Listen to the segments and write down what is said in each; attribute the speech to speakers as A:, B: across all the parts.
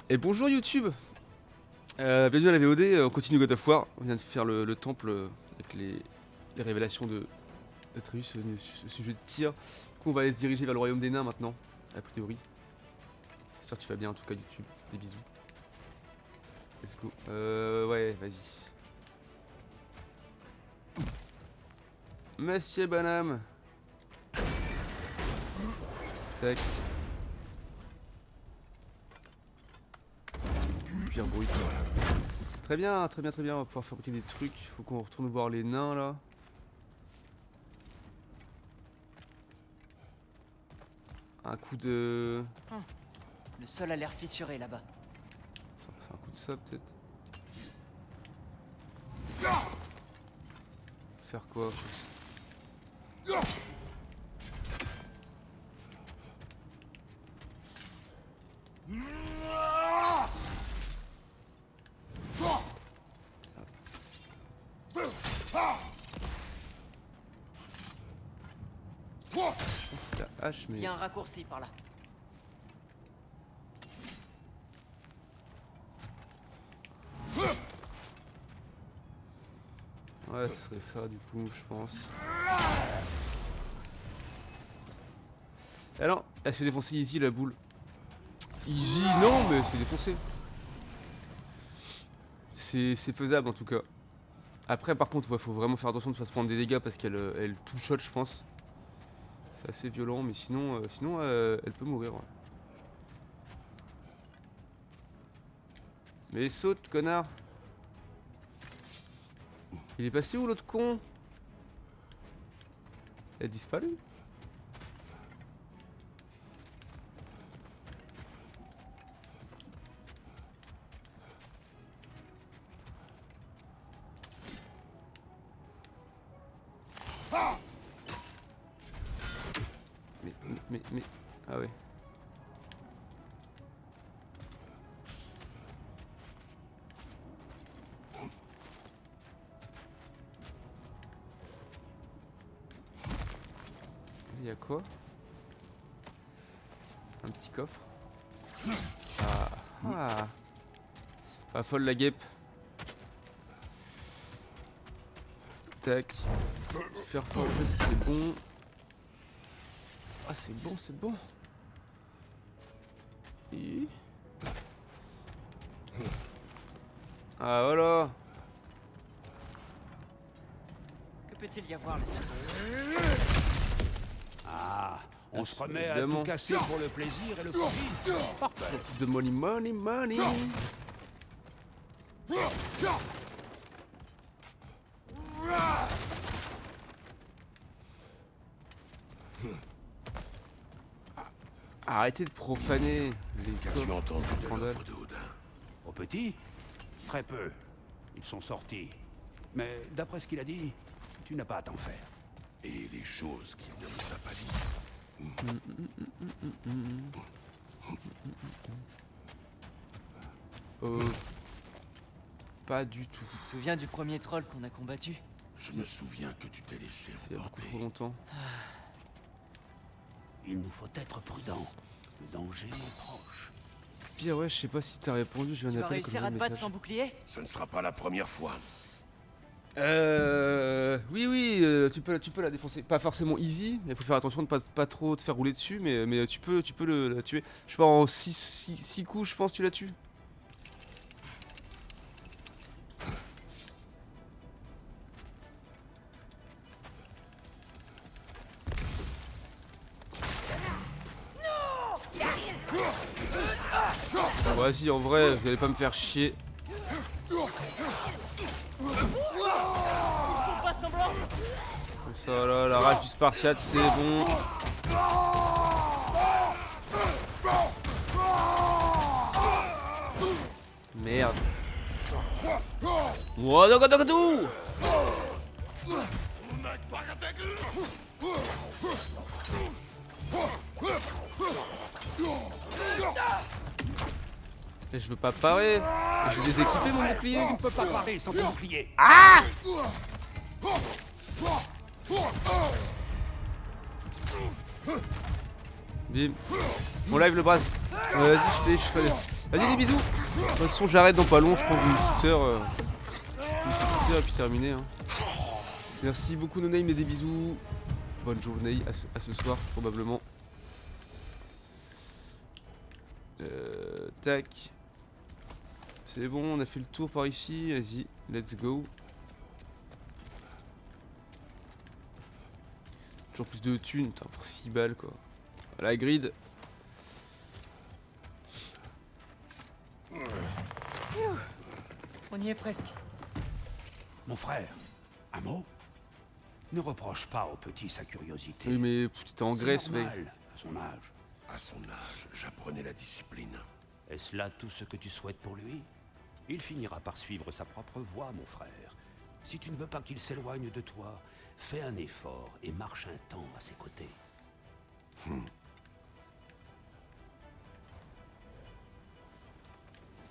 A: Et bonjour YouTube. Bienvenue à la VOD, on continue God of War. On vient de faire le temple avec les révélations d'Atreus au sujet de tir. Du coup on va aller se diriger vers le royaume des nains maintenant, a priori. J'espère que tu vas bien en tout cas YouTube, des bisous. Let's go. Ouais, vas-y. Monsieur Bonhomme. Tac. Pire bruit. Très bien, très bien, très bien. On va pouvoir fabriquer des trucs. Faut qu'on retourne voir les nains là. Un coup de...
B: Le sol a l'air fissuré là-bas.
A: Attends, on va faire un coup de ça peut-être. Faire quoi? C'est la hache mais...
B: Il y a un raccourci par là.
A: Ouais, ce serait ça du coup, je pense. Ah non, elle se fait défoncer easy la boule. Easy non, mais elle se fait défoncer. C'est faisable en tout cas. Après par contre, il faut vraiment faire attention de ne pas se prendre des dégâts parce qu'elle elle tout shot je pense. C'est assez violent, mais sinon, elle peut mourir. Ouais. Mais saute, connard! Il est passé où l'autre con? Elle a disparu? Mais... Ah ouais. Il y a quoi? Un petit coffre. Ah, ah. Pas folle la guêpe. Tac. Faire forger, c'est bon. Ah, c'est bon, c'est bon. Et... Ah, voilà.
B: Que peut-il y avoir là?
C: Ah, on se remet
A: évidemment.
C: à tout casser pour le plaisir et le profit. Parfait.
A: Plus de money, money, money. Arrêtez de profaner les
D: Qu'as-tu entendu de
A: scandales.
D: l'offre de Odin?
C: Aux petits, très peu. Ils sont sortis. Mais d'après ce qu'il a dit, tu n'as pas à t'en faire.
D: Et les choses qu'il ne nous a pas dites.
A: Pas du tout.
B: Tu te souviens du premier troll qu'on a combattu?
D: Je me souviens que tu t'es laissé
A: C'est beaucoup
D: emporter.
A: trop longtemps.
C: Il nous faut être prudents. Le danger est proche.
A: Pire, ouais, je sais pas si t'as répondu, je
B: Tu
A: viens
B: vas
A: d'appeler
B: réussir à te battre sans bouclier?
D: Ce ne sera pas la première fois.
A: Oui, tu peux la défoncer. Pas forcément easy, mais il faut faire attention de pas trop te faire rouler dessus, mais tu peux la tuer. Je sais pas, en 6 coups, je pense, tu la tues. Bon, vas-y, en vrai, vous allez pas me faire chier.
B: Pas semblant.
A: Comme ça, là, la rage du Spartiate, c'est bon. Merde. Wow, Et je veux pas parer. J'ai déséquipé mon bouclier.
C: Tu ne peux pas parler sans ton bouclier.
A: Ah! Bim. On live le bras. Vas-y, je fais. Vas-y, des bisous. De toute façon, j'arrête dans pas long, je prends une petite heure. Une petite heure et puis terminé. Hein. Merci beaucoup, No Name, et des bisous. Bonne journée à ce soir, probablement. Tac. C'est bon, on a fait le tour par ici. Vas-y, let's go. Toujours plus de thunes, putain, pour 6 balles quoi. La grid.
B: On y est presque.
C: Mon frère, un mot? Ne reproche pas au petit sa curiosité.
A: Oui, mais t'es en
C: C'est
A: Grèce, mec.
C: normal, à son âge.
D: À son âge, j'apprenais la discipline.
C: Est-ce là tout ce que tu souhaites pour lui? Il finira par suivre sa propre voie, mon frère. Si tu ne veux pas qu'il s'éloigne de toi, fais un effort et marche un temps à ses côtés.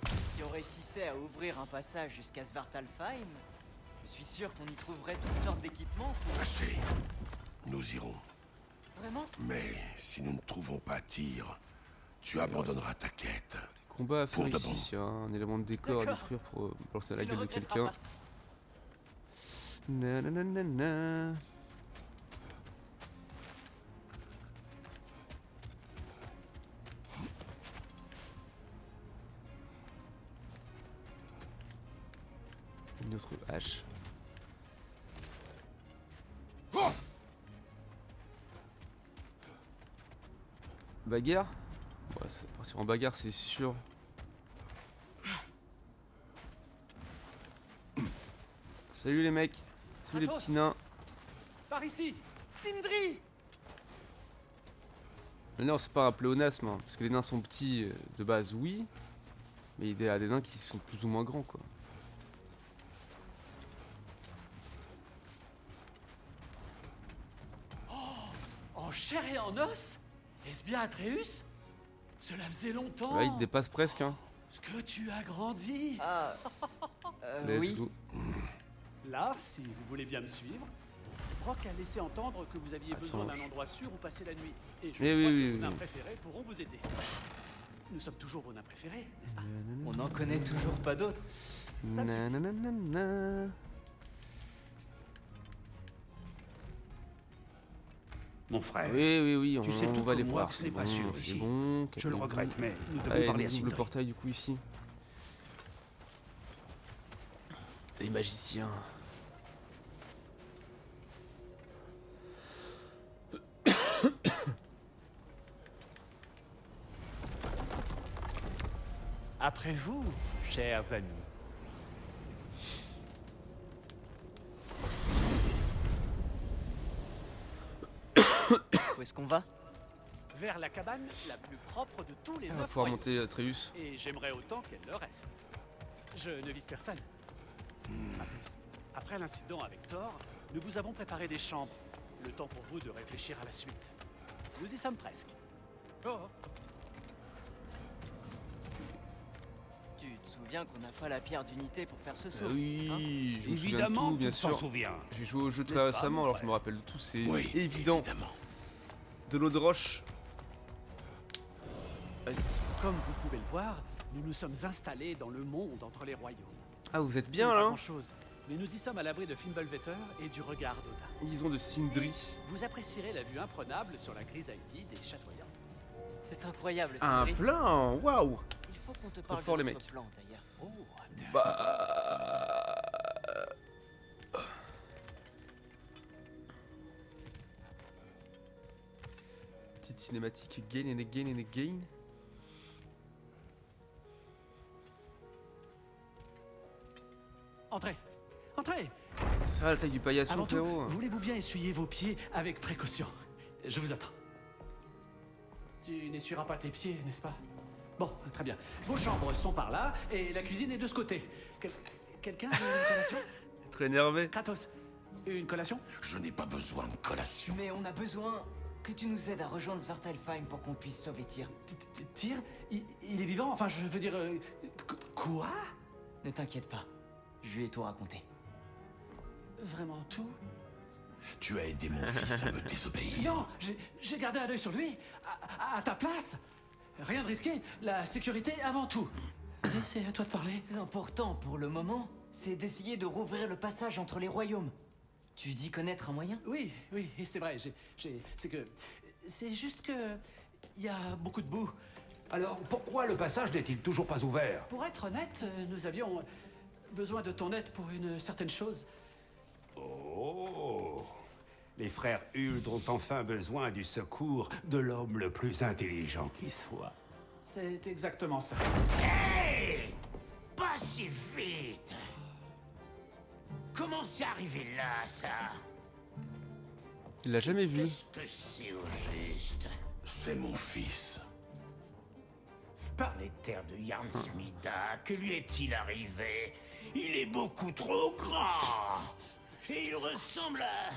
B: Si on réussissait à ouvrir un passage jusqu'à Svartalfheim, je suis sûr qu'on y trouverait toutes sortes d'équipements pour...
D: Assez. Nous irons.
B: Vraiment?
D: Mais si nous ne trouvons pas Tyr, tu abandonneras ta quête.
A: Combat à faire
D: Pour de
A: ici,
D: bon.
A: s'il y a un élément de décor à
B: D'accord.
A: détruire pour lancer à la
B: Tu ne
A: gueule de
B: regretteras
A: quelqu'un.
B: pas.
A: Nananana. Une autre hache. Bagarre? Ouais, ça va partir en bagarre, c'est sûr. Salut les mecs. Salut les
E: Kratos.
A: petits nains.
E: Par ici.
B: Sindri!
A: Mais non, c'est pas un pléonasme, hein, parce que les nains sont petits de base, oui. Mais il y a des nains qui sont plus ou moins grands, quoi.
E: En chair et en os. Est-ce bien Atreus? Cela faisait longtemps.
A: Ouais, il te dépasse presque, hein.
E: Ce que tu as grandi.
B: Ah...
A: Let's
B: oui.
A: go.
E: Là, si vous voulez bien me suivre, Brock a laissé entendre que vous aviez besoin
A: Attends,
E: d'un endroit sûr où passer la nuit. Et je
A: Eh
E: crois
A: oui,
E: que
A: oui,
E: vos
A: oui.
E: nains préférés pourront vous aider. Nous sommes toujours vos nains préférés, n'est-ce pas?
B: On n'en connaît toujours pas d'autres.
A: Nananana.
C: Mon frère,
A: Oui,
C: Tu sais
A: on
C: tout
A: va
C: comme
A: les
C: moi
A: voir.
C: que ce
A: C'est
C: n'est pas
A: bon,
C: sûr
A: c'est
C: ici.
A: bon.
C: je le
A: calmez-vous.
C: regrette, mais nous devons
A: Allez,
C: parler à
A: on ouvre le
C: Sindri.
A: portail du coup ici. Les magiciens.
E: Après vous, chers amis.
B: Où est-ce qu'on va?
E: Vers la cabane la plus propre de tous les
A: On va
E: 9
A: pouvoir
E: royaumes.
A: monter Atreus.
E: Et j'aimerais autant qu'elle le reste. Je ne vise personne. Pas plus. Après l'incident avec Thor, nous vous avons préparé des chambres. Le temps pour vous de réfléchir à la suite. Nous y sommes presque.
B: Tu te souviens qu'on n'a pas la pierre d'unité pour faire ce saut?
A: Oui,
B: hein?
A: je me souviens de
C: Évidemment,
A: tout, bien
C: tu t'en
A: sûr.
C: souviens.
A: J'ai joué au jeu très
C: N'est-ce pas,
A: récemment,
C: mon
A: alors je me
C: frère?
A: rappelle de tout, c'est
D: Oui,
A: évident.
D: évidemment.
A: De l'eau de roche.
E: Comme vous pouvez le voir, nous nous sommes installés dans le monde entre les royaumes.
A: Ah, vous êtes
E: Ce
A: bien
E: n'est pas
A: là,
E: grand-chose, mais nous y sommes à l'abri de Fimbulvetter et du regard d'Odin.
A: disons de Sindri.
E: Vous apprécierez la vue imprenable sur la grisaille vide et chatoyante.
B: C'est incroyable,
A: Un
B: Sindri.
A: plein, waouh.
B: Il faut qu'on te parle
A: fort,
B: de
A: les
B: notre
A: mecs.
B: plan, d'ailleurs.
E: Oh, intéressant.
A: Bah. Petite cinématique again and again and again.
E: Entrez, entrez.
A: C'est ça la taille du paillasson,
E: Avant tout,
A: frérot.
E: voulez-vous bien essuyer vos pieds avec précaution? Je vous attends. Tu n'essuieras pas tes pieds, n'est-ce pas? Bon, très bien. Vos chambres sont par là et la cuisine est de ce côté. Quelqu'un veut une collation?
A: Très énervé.
E: Kratos, une collation?
D: Je n'ai pas besoin de collation.
B: Mais on a besoin que tu nous aides à rejoindre Svartalfheim pour qu'on puisse sauver Tyr.
E: Tyr? Il est vivant? Enfin, je veux dire... Quoi?
B: Ne t'inquiète pas, je lui ai tout raconté.
E: Vraiment tout?
D: Tu as aidé mon fils à me désobéir.
E: Non, j'ai gardé un œil sur lui, à ta place. Rien de risqué, la sécurité avant tout. Vas-y, c'est à toi de parler.
B: L'important pour le moment, c'est d'essayer de rouvrir le passage entre les royaumes. Tu dis connaître un moyen?
E: Oui, oui, c'est vrai, c'est que... C'est juste que... Il y a beaucoup de boue.
C: Alors, pourquoi le passage n'est-il toujours pas ouvert?
E: Pour être honnête, nous avions besoin de ton aide pour une certaine chose.
C: Oh! Les frères Huld ont enfin besoin du secours de l'homme le plus intelligent qui soit.
E: C'est exactement ça.
F: Hey! Pas si vite! Comment c'est arrivé là, ça?
A: Il l'a jamais vu.
F: Qu'est-ce que c'est au juste?
D: C'est mon fils.
F: Par les terres de Yarnsmida, que lui est-il arrivé? Il est beaucoup trop grand! Et il ressemble à...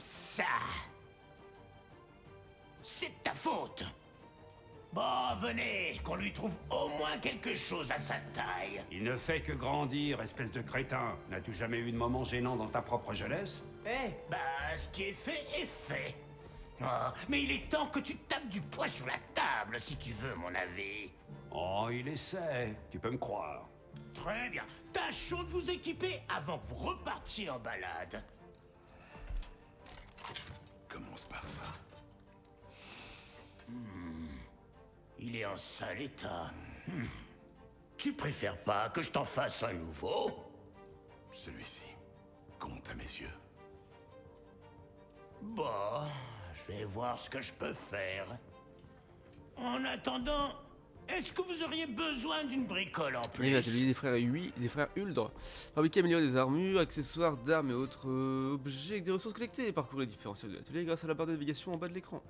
F: ça! C'est de ta faute! Bon, venez, qu'on lui trouve au moins quelque chose à sa taille.
C: Il ne fait que grandir, espèce de crétin. N'as-tu jamais eu de moment gênant dans ta propre jeunesse?
F: Bah, ce qui est fait. Oh, mais il est temps que tu tapes du poing sur la table, si tu veux mon avis.
C: Oh, il essaie. Tu peux me croire.
F: Très bien. Tâchons de vous équiper avant que vous repartiez en balade.
D: Commence par ça.
F: Il est en sale état. Tu préfères pas que je t'en fasse un nouveau?
D: Celui-ci compte à mes yeux.
F: Bon, je vais voir ce que je peux faire. En attendant, est-ce que vous auriez besoin d'une bricole en
A: Il va
F: plus?
A: atelier des frères Huldre. Fabriquer et améliorer des armures, accessoires d'armes et autres objets avec des ressources collectées. Parcourir les différents cercles de l'atelier grâce à la barre de navigation en bas de l'écran.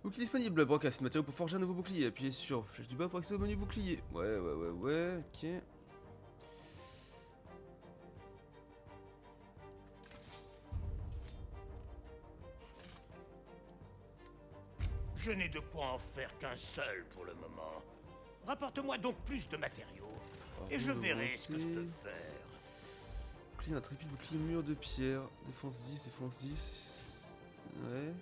A: Outil disponible, broc acide matériaux pour forger un nouveau bouclier. Appuyez sur flèche du bas pour accéder au menu bouclier. Ouais, ok.
F: Je n'ai de quoi en faire qu'un seul pour le moment. Rapporte-moi donc plus de matériaux, et je verrai ce que je peux faire.
A: Bouclier intrépide, bouclier mur de pierre. Défense 10, défense 10. Ouais.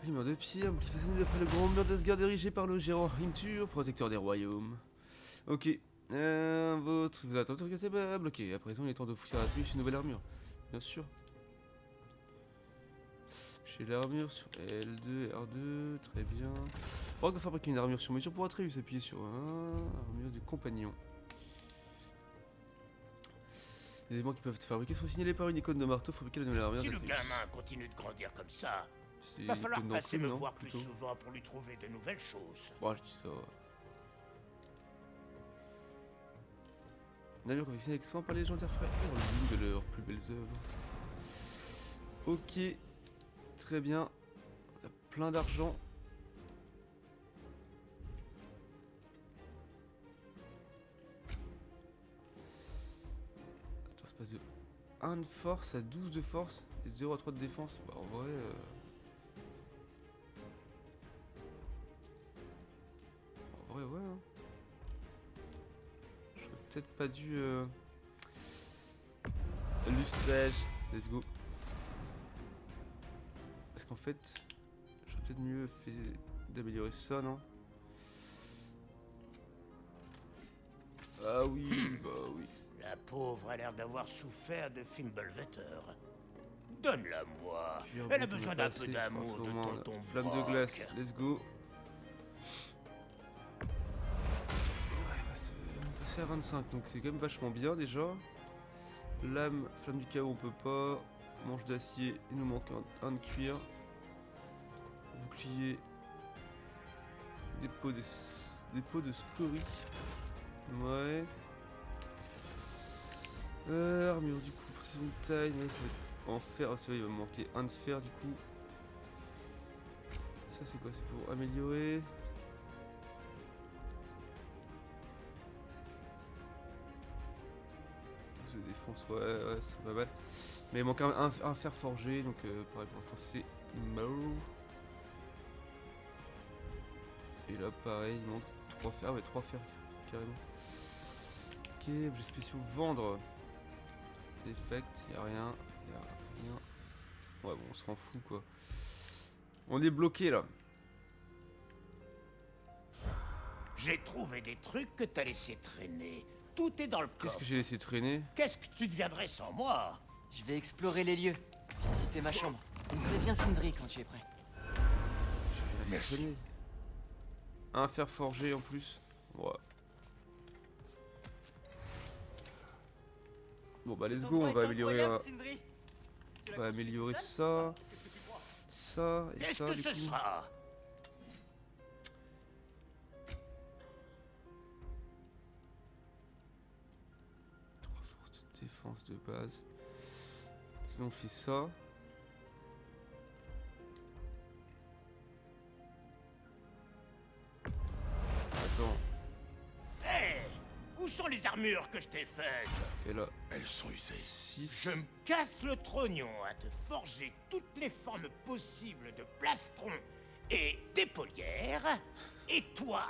A: Mur de pierre, bouclier façonné d'après le grand mur d'Asgard érigé par le gérant Hrimtur, protecteur des royaumes. Ok. Vous attendez que c'est pas bloqué. À présent, il est temps d'offrir à tous une nouvelle armure. Bien sûr. Chez l'armure sur L2, R2, très bien. On va fabriquer une armure sur mesure pour Atreus, appuyer sur armure du compagnon. Les éléments qui peuvent être fabriqués sont signalés par une icône de marteau fabriquée la nouvelle armure
F: Si le
A: d'Atreus.
F: gamin continue de grandir comme ça,
A: C'est
F: va falloir
A: l'icône
F: passer me
A: d'Antrune, non,
F: voir plus
A: plutôt.
F: souvent pour lui trouver de nouvelles choses.
A: Bon, je dis ça. Une armure confectionnée avec soin par les légendaires frères l'une de leurs plus belles œuvres. Ok. Très bien. Il y a plein d'argent. Attends, ça passe de 1 de force à 12 de force et de 0 à 3 de défense. Bah, en vrai... En vrai, ouais. Hein. J'aurais peut-être pas dû... Lustrage. Let's go. Parce qu'en fait, j'aurais peut-être mieux fait d'améliorer ça, non? Ah oui, bah oui.
F: La pauvre a l'air d'avoir souffert de Fimbulvetter. Donne-la moi. Elle a besoin d'un peu d'amour de tonton
A: Flamme de
F: Brock.
A: glace, let's go. Ouais, on va passer à 25, donc c'est quand même vachement bien déjà. Lame, flamme du chaos, on peut pas. Manche d'acier, il nous manque un de cuir. Bouclier. Dépôt de scorie. Ouais. Armure du coup, précision de taille, mais ça va être en fer. Ah, il va me manquer un de fer du coup. Ça c'est quoi? C'est pour améliorer. De défense, ouais, c'est pas mal. Mais il manque un fer forgé, donc pareil pour l'instant c'est mort. Et là pareil, il manque 3 fers, ouais 3 fers carrément. Ok, objets spéciaux, vendre. Effect, y a rien. Ouais bon on s'en fout quoi. On est bloqué là.
F: J'ai trouvé des trucs que t'as laissé traîner. Tout est dans le
A: Qu'est-ce
F: coffre.
A: que j'ai laissé traîner?
F: Qu'est-ce que tu deviendrais sans moi?
B: Je vais explorer les lieux, visiter ma chambre. Préviens Sindri quand tu es prêt.
D: Merci.
A: Traîner. Un fer forgé en plus. Ouais. Bon bah let's
B: Cet
A: go, on
B: endroit
A: va
B: est
A: améliorer,
B: incroyable, Sindri. Tu
A: on
B: la
A: va
B: construis
A: améliorer
B: tout
A: ça,
B: seul
A: ça et
F: Qu'est-ce
A: ça
F: que
A: du
F: ce
A: coup.
F: sera?
A: Trois forces de défense de base. Sinon on fait ça. Attends,
F: Hé! Où sont les armures que je t'ai faites?
A: et là,
D: Elles sont usées.
A: 6.
F: Je me casse le trognon à te forger toutes les formes possibles de plastron et d'épaulières. Et toi,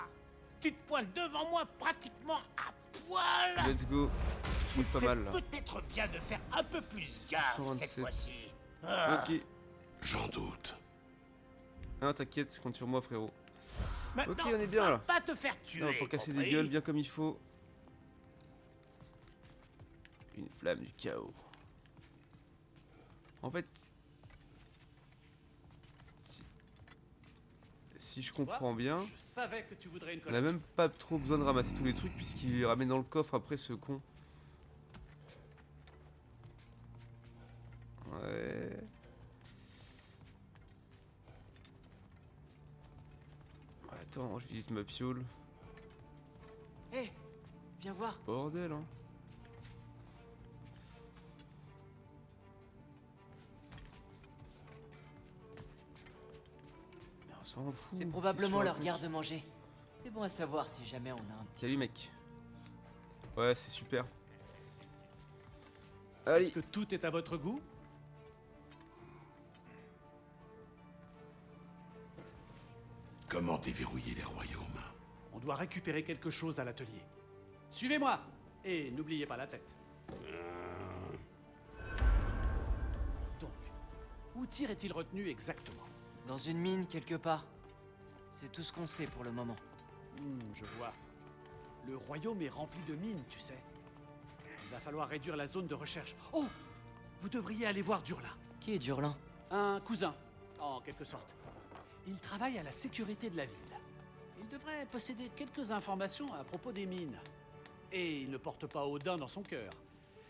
F: tu te pointes devant moi pratiquement à poil.
A: Let's go.
F: Tu
A: C'est pas
F: ferais
A: mal là.
F: peut-être bien de faire un peu plus gaffe
A: 627.
F: cette fois-ci. Ah,
A: Ok.
D: J'en doute.
A: Ah t'inquiète, compte sur moi frérot.
F: maintenant,
A: ok, on est bien,
F: va
A: là.
F: pas te faire tuer.
A: Non, pour casser des
F: compris?
A: gueules bien comme il faut. Une flamme du chaos. En fait, si je comprends bien,
E: Je savais que tu voudrais une
A: on a
E: collection.
A: même pas trop besoin de ramasser tous les trucs puisqu'il les ramène dans le coffre après ce con. Ouais. Attends, je visite ma piole.
B: Hé, viens voir.
A: Bordel, hein. Mais on s'en fout.
B: C'est
A: qu'est-ce
B: probablement
A: que tu
B: leur
A: racontes?
B: garde-manger. C'est bon à savoir si jamais on a un petit...
A: Salut mec. Ouais, c'est super.
E: Est-ce
A: Allez.
E: que tout est à votre goût?
D: Comment déverrouiller les royaumes?
E: On doit récupérer quelque chose à l'atelier. Suivez-moi! Et n'oubliez pas la tête. Donc, où Tyr est-il retenu exactement?
B: Dans une mine quelque part. C'est tout ce qu'on sait pour le moment.
E: Je vois. Le royaume est rempli de mines, tu sais. Il va falloir réduire la zone de recherche. Oh! Vous devriez aller voir Durlin.
B: Qui est Durlin?
E: Un cousin, en quelque sorte. Il travaille à la sécurité de la ville. Il devrait posséder quelques informations à propos des mines. Et il ne porte pas Odin dans son cœur.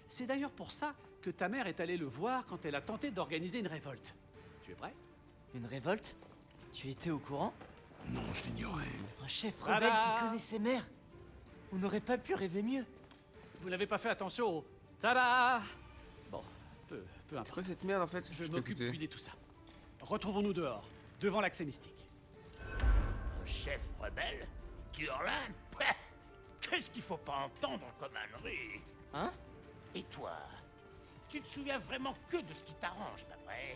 E: C'est d'ailleurs pour ça que ta mère est allée le voir quand elle a tenté d'organiser une révolte. Tu es prêt?
B: Une révolte? Tu étais au courant?
D: Non, je l'ignorais.
B: Un chef
E: Voilà.
B: rebelle qui connaît ses mères? On n'aurait pas pu rêver mieux.
E: Vous n'avez pas fait attention au... Tada! Bon, peu
A: C'est
E: importe.
A: quoi cette merde en fait?
E: Je
A: peux
E: m'occupe
A: écouter.
E: puis de tout ça. Retrouvons-nous dehors, devant l'accès mystique.
F: Un chef rebelle? Durlin? Qu'est-ce qu'il faut pas entendre comme ânerie?
B: Hein?
F: Et toi? Tu te souviens vraiment que de ce qui t'arrange, pas vrai?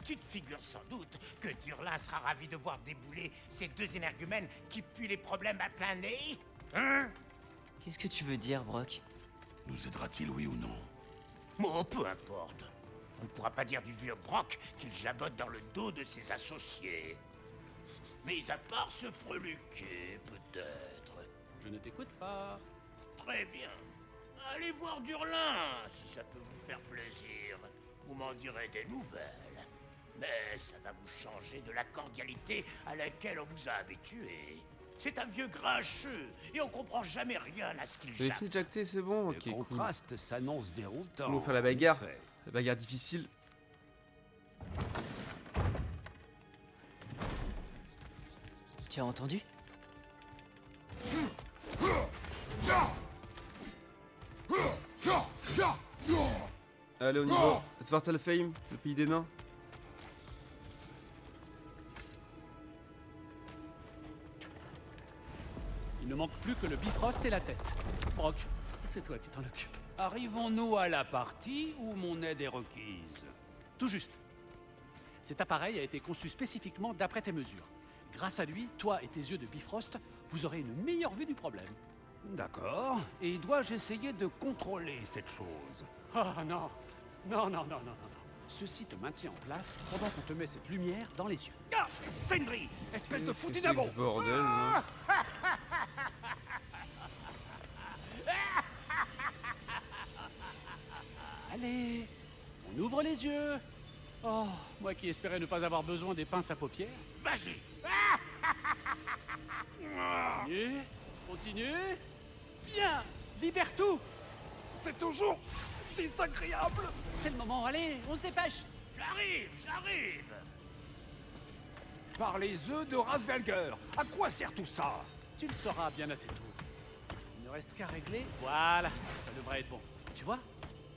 F: Tu te figures sans doute que Durlin sera ravi de voir débouler ces deux énergumènes qui puent les problèmes à plein nez? Hein?
B: Qu'est-ce que tu veux dire, Brock?
D: Nous aidera-t-il, oui ou non?
F: Oh, peu importe. On ne pourra pas dire du vieux Brock qu'il jabote dans le dos de ses associés. Mais à part se freluquer, peut-être.
E: Je ne t'écoute pas.
F: Très bien. Allez voir Durlin, si ça peut vous faire plaisir. Vous m'en direz des nouvelles. Mais ça va vous changer de la cordialité à laquelle on vous a habitué. C'est un vieux grincheux, et on comprend jamais rien à ce qu'il
A: Vous avez
F: jappe.
A: fini de jacter, c'est bon? Ok,
C: Le
A: cool.
C: contraste s'annonce déroutant.
A: On va faire la
C: en
A: bagarre.
C: effet.
A: La bagarre difficile.
B: Tu as entendu?
A: Allez, on y va. Svartalfheim, le pays des nains.
E: Il ne manque plus que le Bifrost et la tête. Brock, c'est toi qui t'en occupes.
C: Arrivons-nous à la partie où mon aide est requise?
E: Tout juste. Cet appareil a été conçu spécifiquement d'après tes mesures. Grâce à lui, toi et tes yeux de Bifrost, vous aurez une meilleure vue du problème.
C: D'accord. Et dois-je essayer de contrôler cette chose?
E: Ah non. Non, non, non, non, non, non. Ceci te maintient en place pendant qu'on te met cette lumière dans les yeux.
C: Ah, Sindri, espèce de
A: Qu'est-ce que
C: foutu
A: c'est que
C: d'abo!
A: ce bordel, là.
E: Allez, on ouvre les yeux. Oh, moi qui espérais ne pas avoir besoin des pinces à paupières.
F: Vas-y.
E: Continue, continue. Bien, libère tout.
C: C'est toujours désagréable!
E: C'est le moment, allez, on se dépêche.
F: J'arrive.
C: Par les œufs de Rasvelger, à quoi sert tout ça?
E: Tu le sauras bien assez tôt. Il ne reste qu'à régler. Voilà, ça devrait être bon. Tu vois,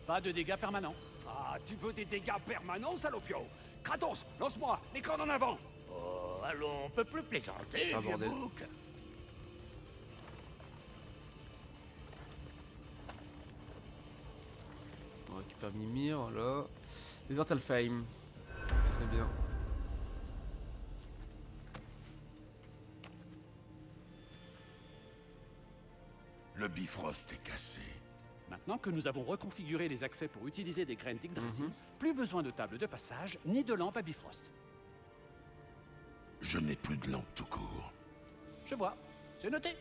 E: pas de dégâts permanents.
C: Ah, tu veux des dégâts permanents, salopio? Kratos, lance-moi, l'écran en avant!
F: Oh, allons, on peut plus plaisanter,
A: Ah,
F: vieux
A: bordel.
F: bouc.
A: On récupère Mimir, là. Les Vartalfheim. Très bien.
D: Le Bifrost est cassé.
E: Maintenant que nous avons reconfiguré les accès pour utiliser des graines d'Yggdrasil, plus besoin de table de passage ni de lampe à Bifrost.
D: Je n'ai plus de lampe tout court.
E: Je vois, c'est noté.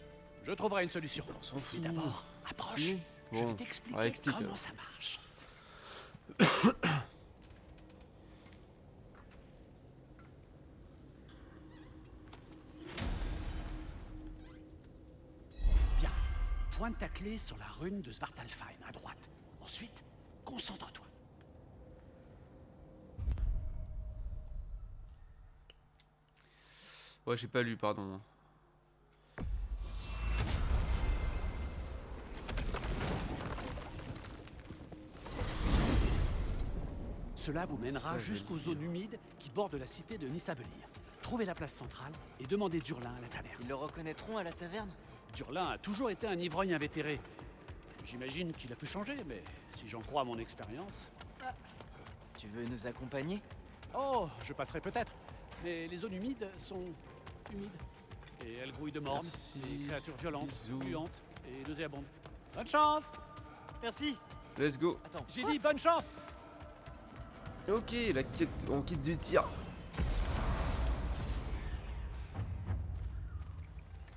E: Je trouverai une solution.
A: On s'en
E: Et
A: fout.
E: d'abord, approche.
A: Oui.
E: Je
A: Bon,
E: vais t'expliquer
A: ouais, explique,
E: comment ça marche. Bien. Pointe ta clé sur la rune de Svartalfheim à droite. Ensuite, concentre-toi.
A: Ouais, j'ai pas lu, pardon.
E: Cela vous mènera
A: Ça,
E: jusqu'aux
A: je vais
E: zones humides qui bordent la cité de Nissavelir. Trouvez la place centrale et demandez Durlin à la taverne.
B: Ils le reconnaîtront à la taverne?
E: Durlin a toujours été un ivrogne invétéré. J'imagine qu'il a pu changer, mais si j'en crois à mon expérience...
B: Tu veux nous accompagner?
E: Oh, je passerai peut-être. Mais les zones humides sont humides. Et elles grouillent de mornes,
A: Merci.
E: des créatures violentes,
A: Bisous.
E: gluantes et nauséabondes. Bonne chance!
B: Merci.
A: Let's go.
B: Attends.
E: J'ai dit bonne chance!
A: Ok, la quête, on quitte du tir.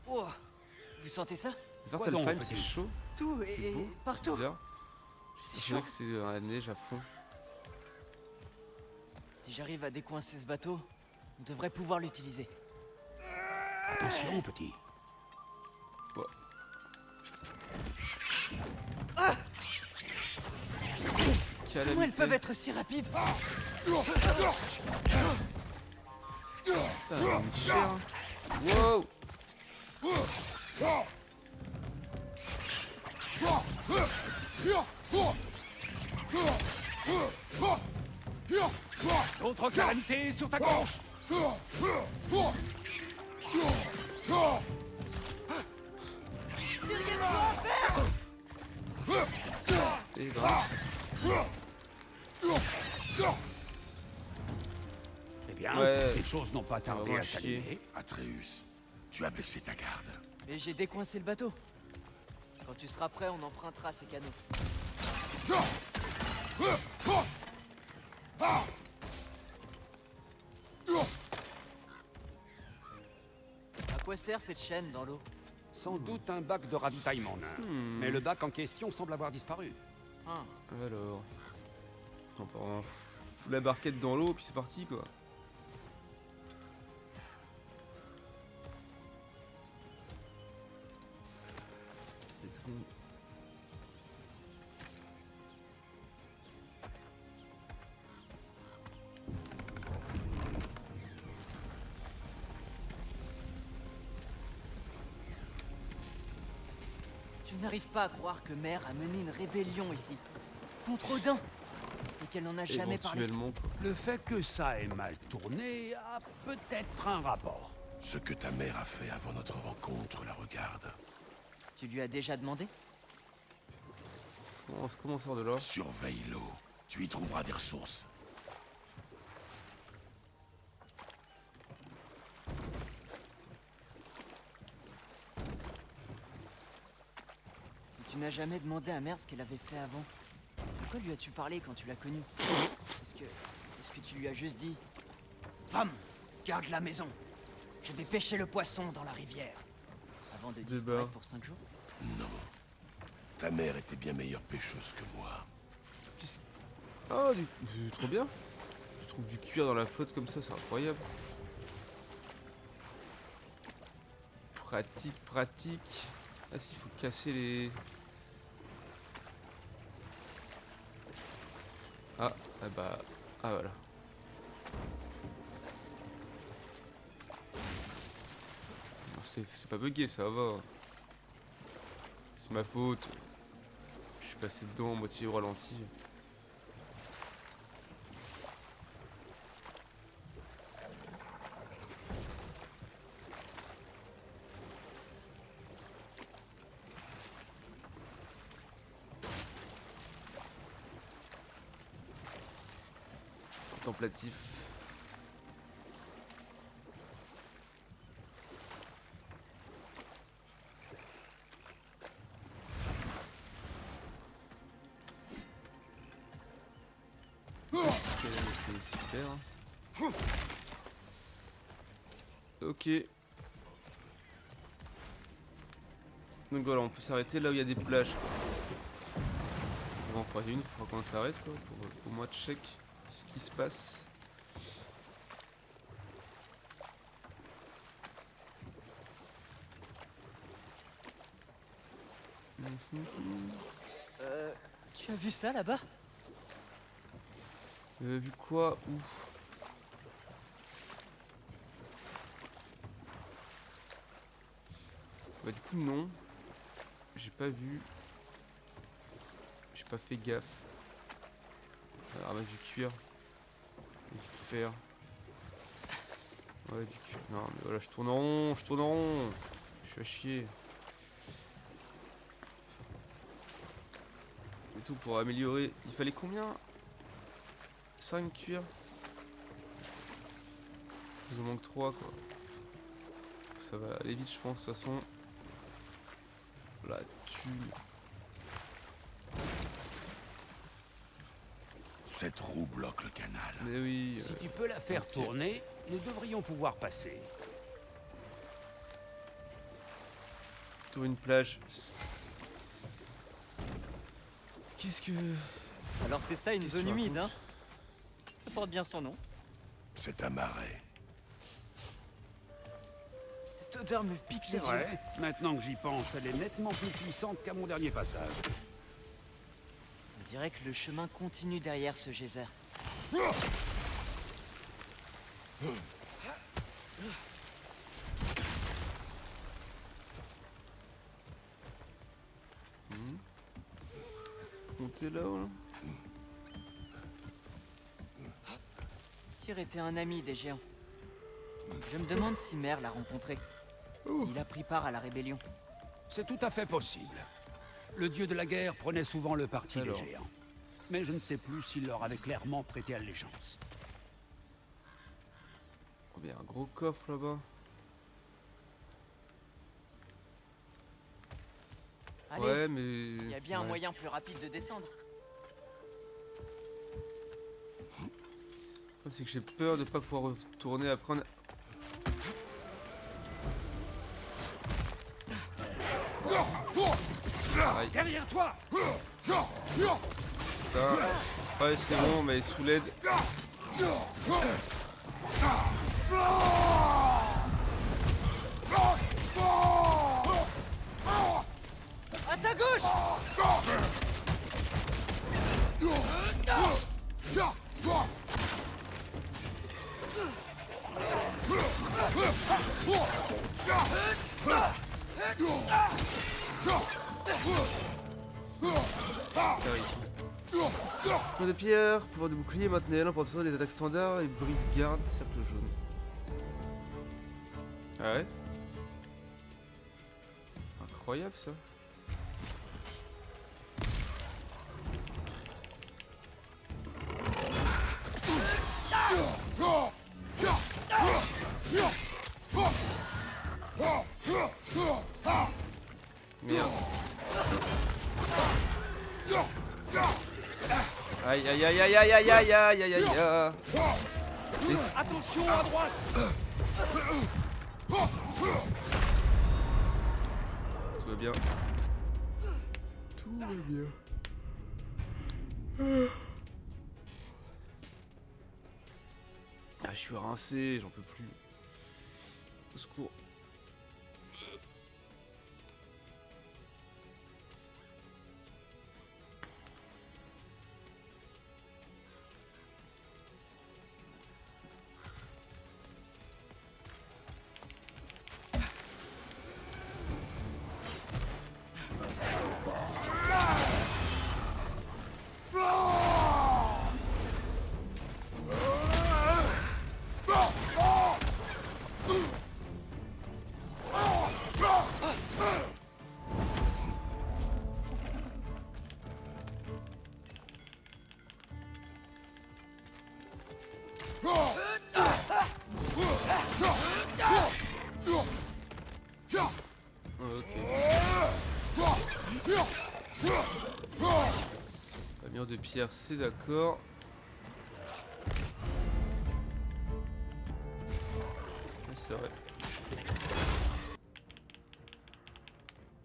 B: Oh, vous sentez ça?
A: Vartalfheim,
C: donc,
A: c'est
C: petit
A: chaud.
B: Tout
A: C'est
B: et
A: beau.
B: partout.
A: Bizarre.
B: C'est
A: C'est vrai
B: chaud.
A: que c'est la neige à fond.
B: Si j'arrive à décoincer ce bateau, on devrait pouvoir l'utiliser.
C: Attention, petit.
A: Ouais.
B: Comment elles
A: Calamité.
B: peuvent être si rapides?
A: Putain, une chair. Wow.
C: D'autres calamités sur ta gauche!
A: C'est grave.
C: Eh bien,
A: Ouais.
C: ces choses n'ont pas tardé
A: vraiment
C: à
A: chier.
C: s'allumer.
D: Atreus, tu as baissé ta garde.
B: Et j'ai décoincé le bateau. Quand tu seras prêt, on empruntera ces canaux. À quoi sert cette chaîne dans l'eau?
C: Sans doute un bac de ravitaillement nain. Mais le bac en question semble avoir disparu.
B: Hein.
A: Alors. On va foutre la barquette dans l'eau, puis c'est parti quoi. Let's go.
B: Je n'arrive pas à croire que Mère a mené une rébellion ici. Contre Odin. Et qu'elle n'en a jamais parlé.
A: Éventuellement quoi.
C: Le fait que ça ait mal tourné a peut-être un rapport.
D: Ce que ta mère a fait avant notre rencontre la regarde.
B: Tu lui as déjà demandé?
A: Comment on sort de là?
D: Surveille l'eau. Tu y trouveras des ressources.
B: Tu n'as jamais demandé à Mère ce qu'elle avait fait avant. Pourquoi lui as-tu parlé quand tu l'as connue? Est-ce que tu lui as juste dit Femme, garde la maison. Je vais pêcher le poisson dans la rivière. Avant de disparaître pour 5 jours?
D: Non. Ta mère était bien meilleure pêcheuse que moi.
A: Ah, c'est trop bien. Je trouve du cuir dans la flotte comme ça, c'est incroyable. Pratique, pratique. Ah si, il faut casser les... Ah, ah bah... Ah voilà. C'est pas bugué, ça va. C'est ma faute. Je suis passé dedans, moitié au ralenti. Contemplatif. C'est super. Ok. Donc voilà, on peut s'arrêter là où il y a des plages. On va en croiser une, il faudra qu'on s'arrête quoi, pour au moins check ce qui se passe.
B: Tu as vu ça là-bas?
A: Vu quoi? Où? Bah du coup non. J'ai pas vu. J'ai pas fait gaffe. Ramasse du cuir. Et du fer. Ouais du cuir. Non mais voilà, je tourne en rond, je tourne en rond. Je suis à chier. Et tout pour améliorer. Il fallait combien? 5 cuir. Il en manque 3 quoi. Ça va aller vite je pense de toute façon. La thune.
D: Cette roue bloque le canal.
A: Mais oui.
C: Si tu peux la faire
A: ok.
C: tourner, nous devrions pouvoir passer.
A: Tour une plage. Qu'est-ce que...
B: Alors c'est ça une
A: Qu'est-ce
B: zone
A: que tu
B: humide, hein?
A: racontes?
B: Ça porte bien son nom.
D: C'est un marais.
B: Cette odeur me pique les
C: C'est
B: yeux.
C: vrai, maintenant que j'y pense, elle est nettement plus puissante qu'à mon dernier passage.
B: On dirait que le chemin continue derrière ce geyser.
A: Monter là-haut là.
B: Tyr était un ami des géants. Je me demande si Mère l'a rencontré. S'il a pris part à la rébellion.
C: C'est tout à fait possible. Le dieu de la guerre prenait souvent le parti
A: Alors.
C: des géants. Mais je ne sais plus s'il leur avait clairement prêté allégeance.
A: Oh, il y a un gros coffre là-bas.
B: Allez,
A: Ouais mais...
B: il y a bien un
A: ouais.
B: moyen plus rapide de descendre.
A: Le problème, c'est que j'ai peur de pas pouvoir retourner après. Aïe.
C: Derrière toi!
A: Putain. Ouais c'est bon mais sous l'aide.
B: À ta gauche!
A: Point de pierre, pouvoir de bouclier, maintenez pour absorber les attaques standards et brise garde, cercle jaune. Ah ouais? Incroyable ça. Merde. Aïe aïe aïe aïe aïe aïe aïe aïe aïe aïe.
F: Attention à droite.
A: Tout va bien. Tout va bien. Ah, je suis rincé, j'en peux plus. Au secours. Mur de pierre, c'est d'accord. Ouais, c'est vrai.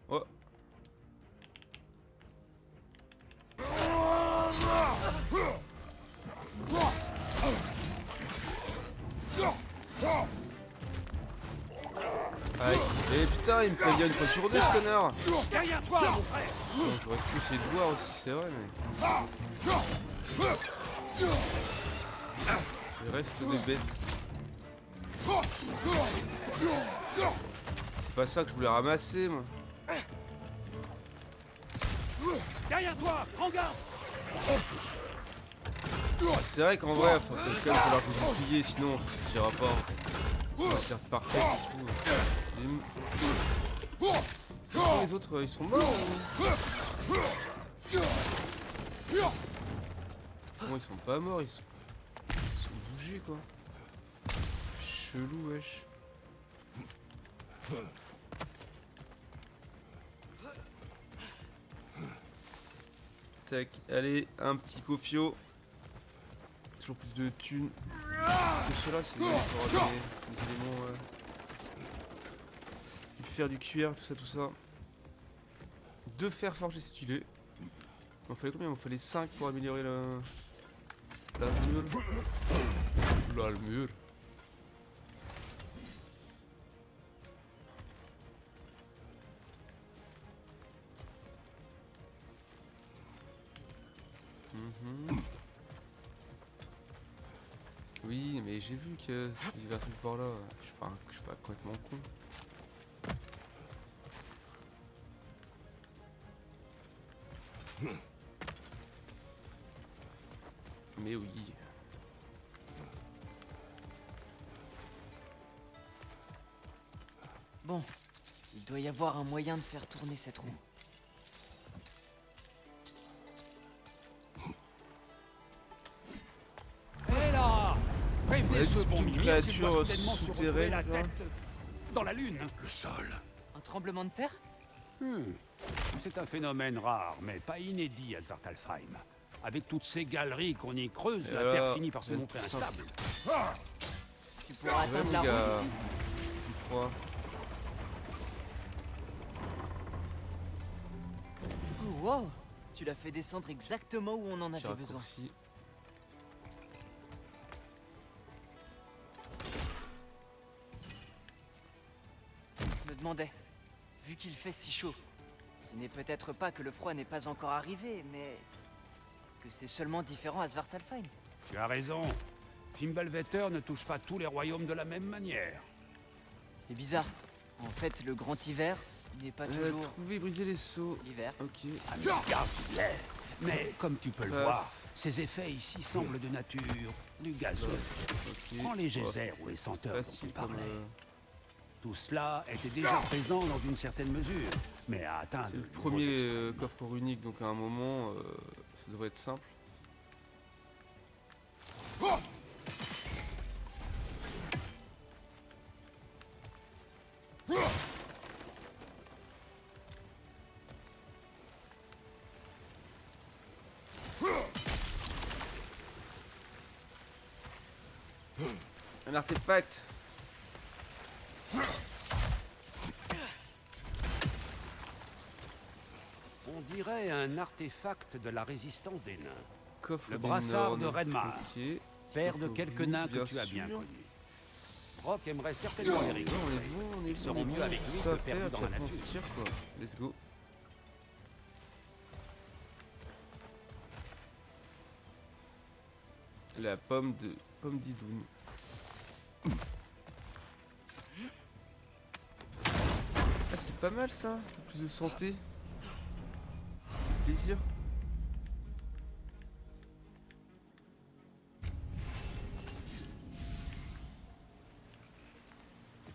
A: Oh. Aïe. Et putain, il me fait bien une fois sur deux, ce connard.
F: Derrière toi, mon frère.
A: Bon, j'aurais pu essayer de voir aussi, c'est vrai, mais... Il reste des bêtes. C'est pas ça que je voulais ramasser, moi.
F: Derrière toi, prends garde.
A: C'est vrai qu'en vrai, faut que ça, il va falloir que vous fouillez, sinon ça suffira pas. La carte parfaite et tout. Les autres, ils sont morts ou... Non, ils sont pas morts, ils sont bougés quoi. Chelou, wesh. Tac, allez, un petit cofio. Toujours plus de thunes. Que ceux-là, c'est des éléments. Du fer, du cuir, tout ça. 2 fers forgés stylés. Il m'en fallait combien? Il m'en fallait 5 pour améliorer l'armure. L'armure. Oui, mais j'ai vu que il y avait un truc par là. Je suis pas complètement con. Mais oui.
B: Bon, il doit y avoir un moyen de faire tourner cette roue.
F: Hé là! Prévenez
A: Ouais,
F: ce
A: c'est
F: bon
A: une
F: Mimir s'il
A: créature
F: doit soudainement se retrouver
A: souterraine,
F: la
A: tu vois.
F: tête dans la lune.
D: Le sol.
B: Un tremblement de terre?
C: C'est un phénomène rare, mais pas inédit à Svartalfheim. Avec toutes ces galeries qu'on y creuse,
A: Et
C: la
A: alors,
C: Terre finit par se
A: c'est
C: montrer
A: tout simple.
C: instable.
B: Tu pourras atteindre
A: mon
B: la
A: gars.
B: roue d'ici?
A: Tu crois?
B: Oh, wow! Tu l'as fait descendre exactement où on en
A: Petit
B: avait besoin.
A: raccourci.
B: Je me demandais, vu qu'il fait si chaud, ce n'est peut-être pas que le froid n'est pas encore arrivé, mais que c'est seulement différent à Svartalfheim.
C: Tu as raison. Fimbulvetter ne touche pas tous les royaumes de la même manière.
B: C'est bizarre. En fait, le grand hiver n'est pas toujours
A: Trouver, briser les seaux.
B: l'hiver.
A: Ok.
C: Garde-les. Mais comme tu peux le voir, ces effets ici semblent de nature du gazeux.
A: Ok.
C: Prends les
A: Oh,
C: geysers ou les senteurs dont
A: facile
C: tu
A: comme,
C: parlais. Tout cela était déjà présent dans une certaine mesure, mais a atteint
A: c'est
C: de
A: le
C: nouveaux
A: premier
C: extrêmes.
A: coffre unique, donc à un moment, ça devrait être simple. Un artefact.
C: On dirait un artefact de la résistance des nains.
A: Coffre
C: Le
A: des
C: brassard de
A: nornes.
C: Redmar.
A: Ok.
C: Père de
A: Coffre
C: quelques
A: bleu,
C: nains que tu as
A: sûr.
C: bien connus. Brock aimerait certainement les
A: On est
C: récupérer.
A: bon, on est
C: Ils
A: bon,
C: seront
A: on est
C: mieux
A: bon.
C: avec lui
A: Ça
C: que
A: à faire,
C: perdus dans
A: puis
C: la
A: après on se
C: nature.
A: tire quoi. Let's go. La pomme d'Idoun. Ah c'est pas mal ça, plus de santé. Ça fait plaisir.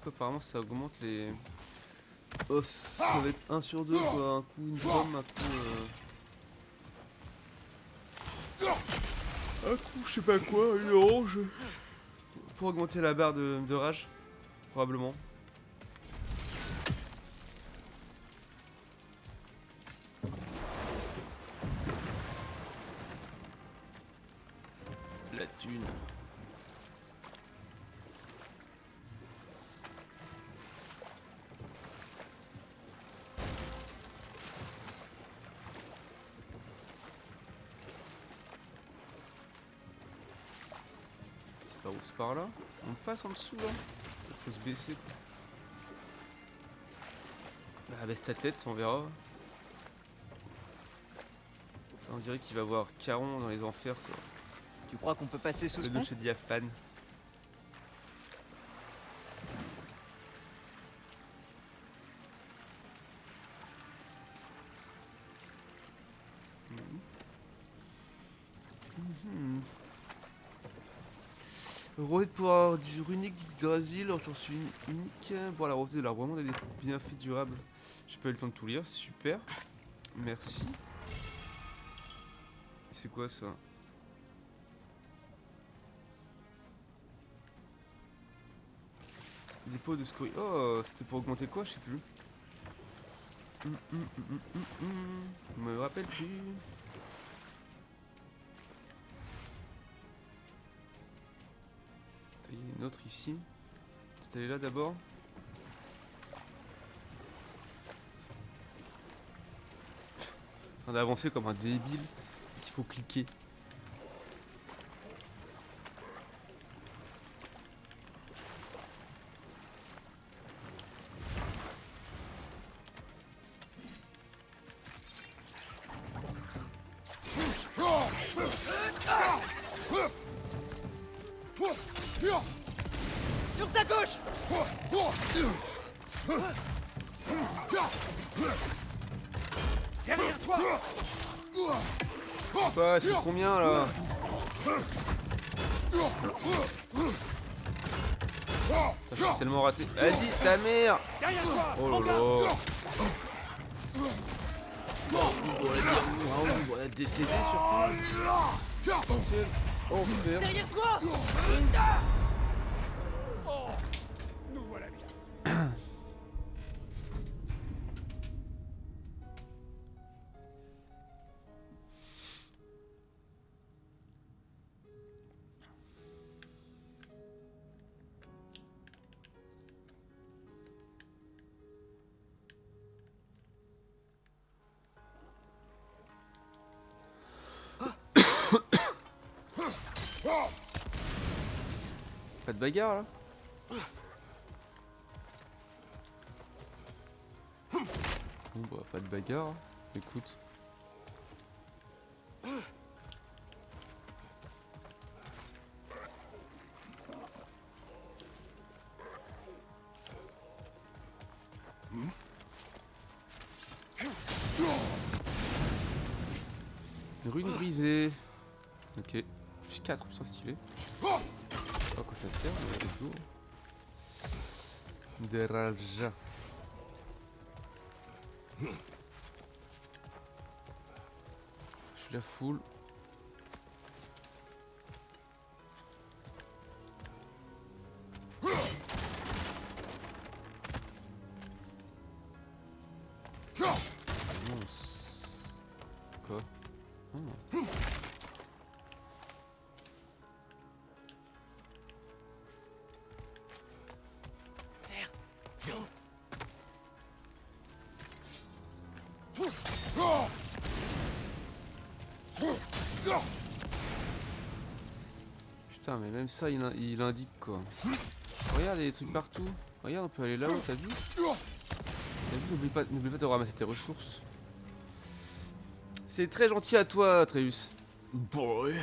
A: Quoi, apparemment ça augmente les... Oh ça va être 1 sur 2 quoi, un coup une pomme, un coup... Un coup je sais pas quoi, une orange. Pour augmenter la barre de rage, probablement. La thune. C'est par où? C'est par là? On passe en dessous là? Faut se baisser quoi. Bah baisse ta tête, on verra. Ça, on dirait qu'il va voir Caron dans les enfers quoi.
B: Tu crois qu'on peut passer sous
A: Le
B: ce pont?
A: noche diaphane. Rosée de pouvoir du runique d'Yggdrasil, ressource unique. Bon, la rosée de l'arbre vraiment des bienfaits durables. J'ai pas eu le temps de tout lire, super. Merci. C'est quoi ça? Dépôt de scorie. Oh, c'était pour augmenter quoi? Je sais plus. Je me rappelle plus. Il y a une autre ici. C'est allé là d'abord. On a avancé comme un débile. Qu'il faut cliquer.
B: Sur ta gauche!
F: Derrière toi!
A: Quoi, c'est combien là? Putain, je suis tellement raté. Vas-y, ta mère!
F: Derrière toi!
A: Oh là là! On va décéder surtout. Quel enfer.
B: Derrière toi!
F: Nous voilà bien.
A: Pas de bagarre là? Bon bah pas de bagarre, écoute. Une rune brisée. Ok. Plus 4, putain stylé. Je sais pas à quoi ça sert, mais let's go. Des rajas. Je suis la foule. Mince. Quoi? Ah. Putain, mais même ça, il indique quoi. Regarde, il y a des trucs partout. Regarde, on peut aller là-haut, t'as vu? T'as vu, n'oublie pas de ramasser tes ressources. C'est très gentil à toi, Atreus.
E: Boy.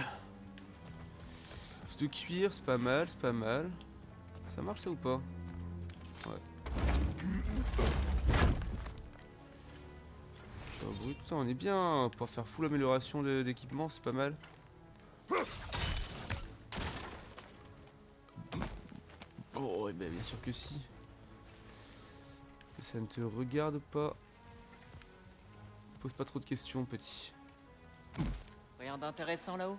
A: De cuir, c'est pas mal, c'est pas mal. Ça marche ça ou pas? Ouais. Oh, brut, putain, on est bien. Pour faire full amélioration d'équipement, c'est pas mal. Oh, ben bien sûr que si. Mais ça ne te regarde pas. Pose pas trop de questions, petit.
B: Rien d'intéressant là-haut?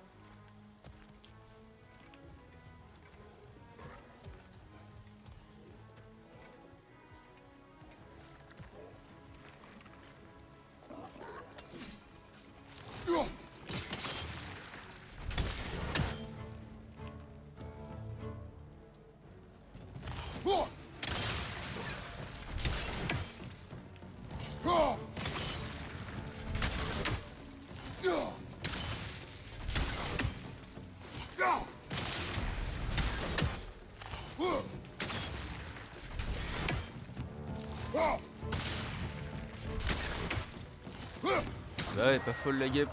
A: Bah ouais, pas folle la guêpe.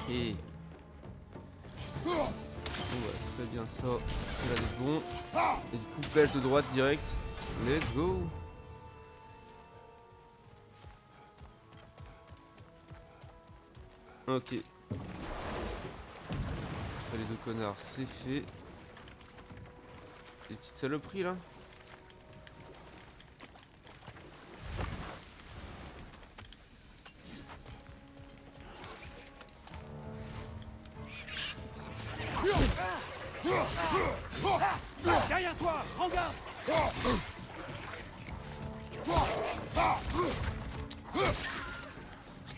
A: Bon bah, très bien ça, c'est là d'être bon. Et du coup, pêche de droite direct. Let's go. Ok. Ça les deux connards, c'est fait. Les petites saloperies là.
F: Derrière toi, prends garde.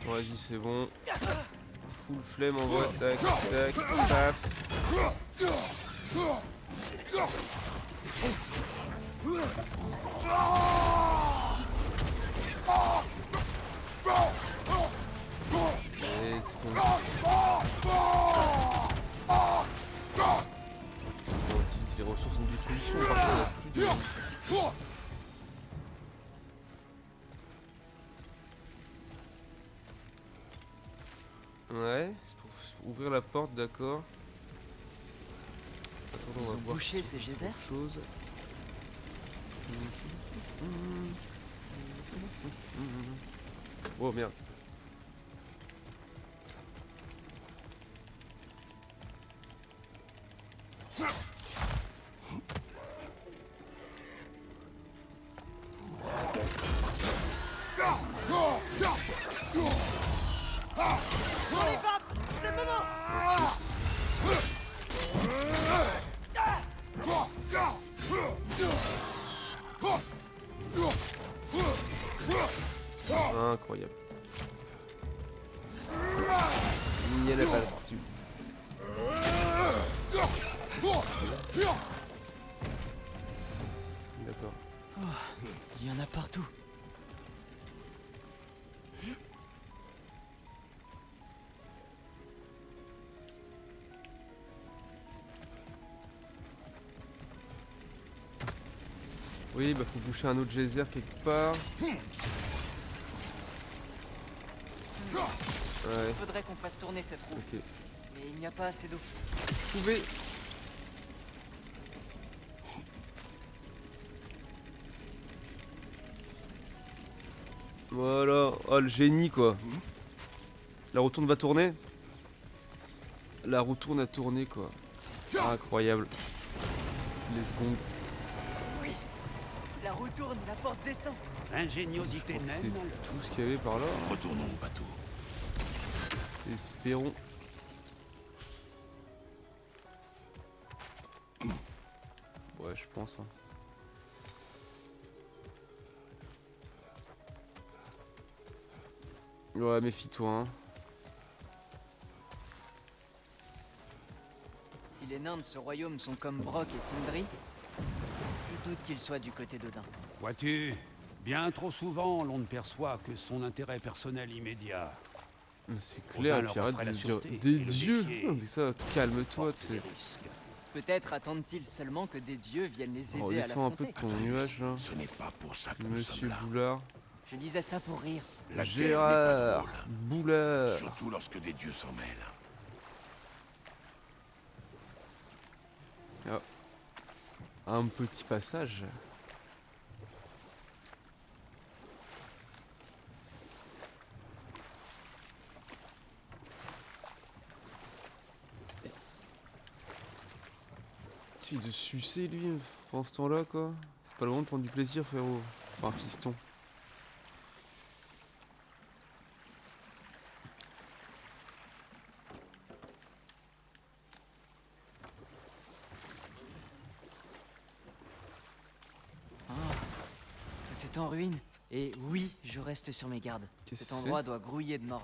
A: Bon, vas-y, c'est bon. Full flemme en vrai. Tac, tac, paf. Allez, c'est bon. On utilise les ressources en disposition parce qu'on a plus de... Ouais, c'est pour ouvrir la porte, d'accord. Attends, on
B: Ils
A: va
B: ont
A: voir
B: bouché ces geysers?
A: autre chose. Oh merde. Incroyable. Il n'y en a pas là-dessus. D'accord.
B: Il y en a partout.
A: Oui, bah faut boucher un autre geyser quelque part. Ouais,
B: Il faudrait qu'on fasse tourner cette roue.
A: ok.
B: Mais il n'y a pas assez d'eau.
A: Pouvez. Voilà. Oh le génie quoi. La roue tourne va tourner. La roue tourne à tourner quoi. Incroyable. Les secondes.
B: Oui. La roue tourne, la porte descend.
C: Ingéniosité
A: C'est
C: naine.
A: tout ce qu'il y avait par là.
D: Retournons au bateau.
A: Espérons. Ouais, je pense. Hein. Ouais, méfie-toi. Hein.
B: Si les nains de ce royaume sont comme Brock et Sindri, je doute qu'ils soient du côté d'Odin.
C: Vois-tu, Bien trop souvent, l'on ne perçoit que son intérêt personnel immédiat.
A: C'est clair, et
C: Odin
A: puis
C: leur
A: arrête
C: offrait
A: de
C: la
A: dire
C: sûreté
A: des
C: et le
A: dieux.
C: métier.
A: Non, mais ça, calme-toi, tu
C: Les
A: sais.
C: risques.
B: Peut-être attendent-ils seulement que des dieux viennent les
A: Oh,
B: aider à
A: descends un peu de
B: l'affronter.
A: ton nuage là.
D: Ce n'est pas pour ça que nous
A: Monsieur
D: sommes là.
A: Boulard.
B: Je disais ça pour rire.
D: La guerre n'est
A: Gérard
D: pas drôle,
A: Boulard.
D: surtout lorsque des dieux s'en mêlent.
A: Un petit passage. Il de sucer lui pendant ce temps-là quoi. C'est pas le moment de prendre du plaisir frérot. Enfin fiston.
B: Tout est en ruine. Et oui, je reste sur mes gardes.
A: Qu'est-ce
B: Cet
A: que
B: endroit doit grouiller de morne.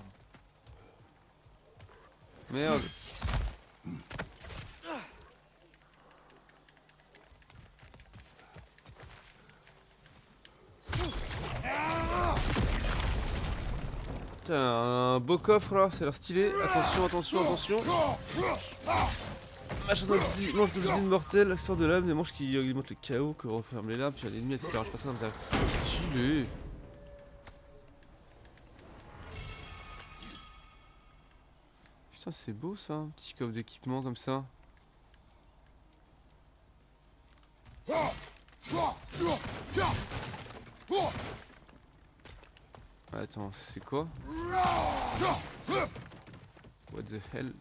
A: Merde. Putain, un beau coffre là, ça a l'air stylé. Attention, attention, attention. Machin d'obsidienne, manche d'obsidienne mortelle, sort de l'âme, des manches qui augmentent le chaos, que referment les lames, puis l'ennemi, etc. Je passe ça comme ça. Stylé. Putain, c'est beau ça, un petit coffre d'équipement comme ça. Attends, c'est quoi? What the hell?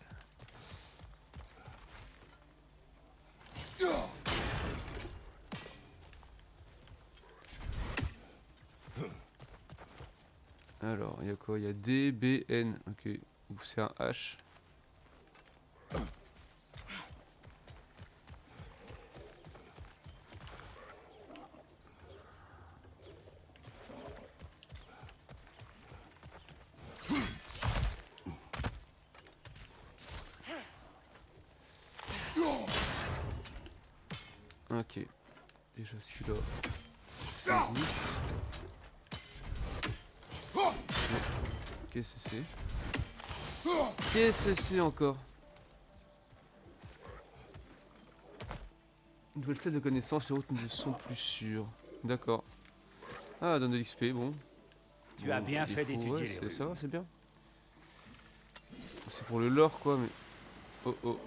A: Alors, il y a quoi? Il y a D, B, N. Ok, ou c'est un H. Ok, déjà celui-là. C'est vite. Qu'est-ce que c'est? Qu'est-ce que c'est encore? Nouvelle stade de connaissances, les routes ne sont plus sûres. D'accord. Ah, donne de l'XP, bon.
F: Tu as bien fait d'étudier
A: ouais,
F: les rues.
A: ça va, c'est bien. C'est pour le lore quoi, mais... Oh oh.